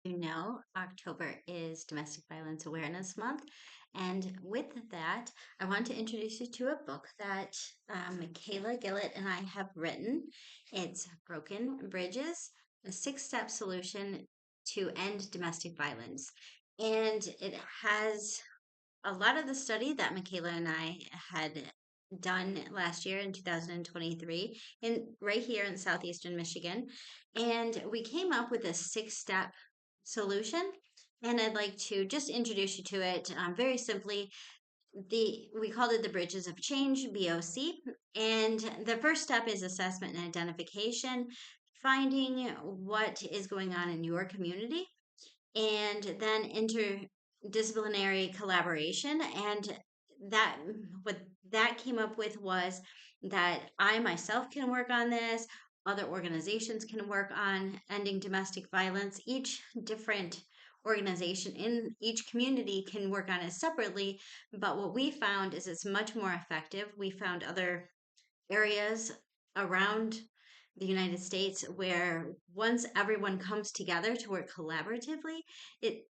you know, October is Domestic Violence Awareness Month. And with that, I want to introduce you to a book that Michaela Gillett and I have written. It's Broken Bridges, a six-step solution to end domestic violence. And it has a lot of the study that Michaela and I had done last year in 2023 in right here in southeastern Michigan. And we came up with a six-step solution. And I'd like to just introduce you to it very simply. We called it the Bridges of Change, BOC. And the first step is assessment and identification, finding what is going on in your community, and then interdisciplinary collaboration. And that what that came up with was that I myself can work on this, other organizations can work on ending domestic violence, each different organization in each community can work on it separately. But what we found is it's much more effective. We found other areas around the United States where once everyone comes together to work collaboratively, it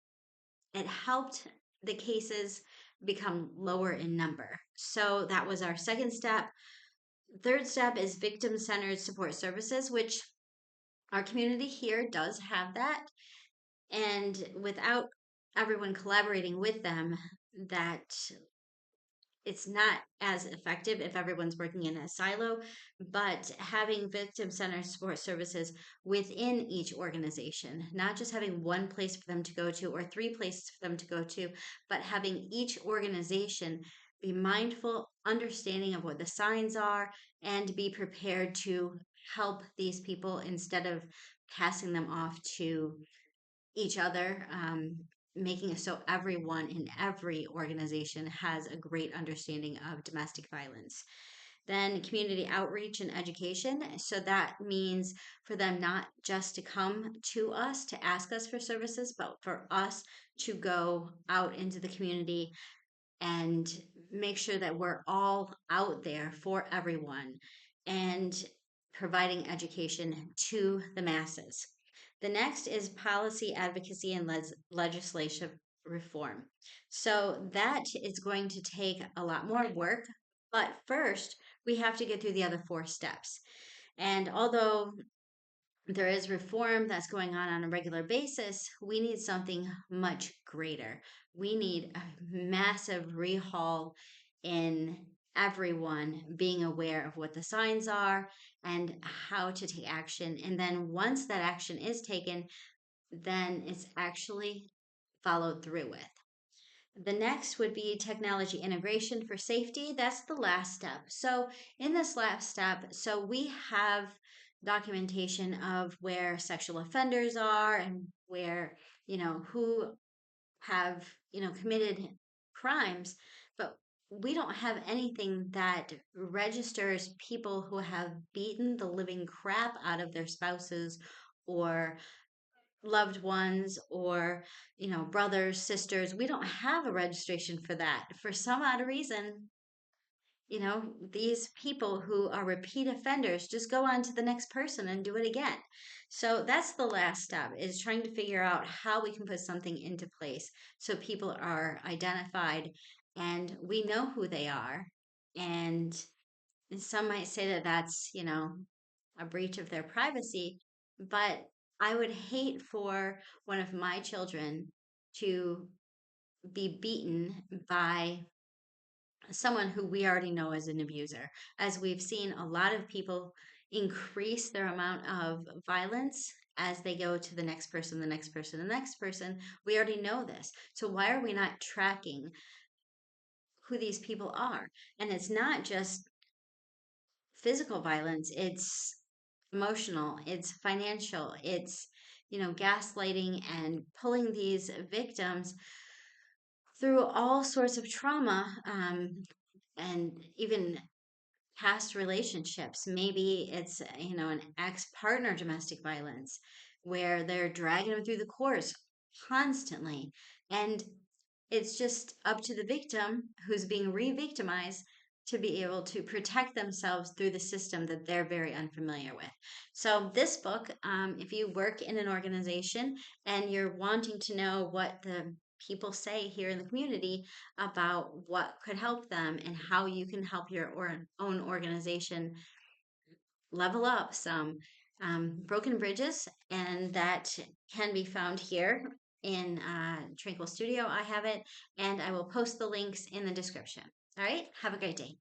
it helped the cases become lower in number. So that was our second step. Third step is victim centered support services, which our community here does have that. And without everyone collaborating with them, that it's not as effective if everyone's working in a silo, but having victim centered support services within each organization, not just having one place for them to go to or three places for them to go to, but having each organization be mindful, understanding of what the signs are, and be prepared to help these people instead of passing them off to each other, making it so everyone in every organization has a great understanding of domestic violence. Then community outreach and education. So that means for them not just to come to us to ask us for services, but for us to go out into the community and make sure that we're all out there for everyone and providing education to the masses. The next is policy advocacy and legislative reform. So that is going to take a lot more work, but first we have to get through the other four steps. And although there is reform that's going on a regular basis, we need something much greater. We need a massive rehaul in everyone being aware of what the signs are and how to take action. And then once that action is taken, then it's actually followed through with. The next would be technology integration for safety. That's the last step. So, in this last step, so we have documentation of where sexual offenders are and where, who have, committed crimes, but we don't have anything that registers people who have beaten the living crap out of their spouses or loved ones or brothers, sisters. We don't have a registration for that for some odd reason. These people who are repeat offenders just go on to the next person and do it again. So that's the last step, is trying to figure out how we can put something into place so people are identified and we know who they are. And some might say that that's a breach of their privacy, but I would hate for one of my children to be beaten by someone who we already know as an abuser. As we've seen a lot of people increase their amount of violence as they go to the next person, the next person, the next person. We already know this. So why are we not tracking who these people are? And it's not just physical violence, it's emotional, it's financial, it's gaslighting and pulling these victims through all sorts of trauma, and even past relationships. Maybe it's an ex-partner domestic violence where they're dragging them through the courts constantly, and it's just up to the victim who's being re-victimized to be able to protect themselves through the system that they're very unfamiliar with. So, this book, if you work in an organization and you're wanting to know what the people say here in the community about what could help them and how you can help your own organization level up some broken bridges, and that can be found here in Tranquil Studio. I have it, and I will post the links in the description. All right, have a great day.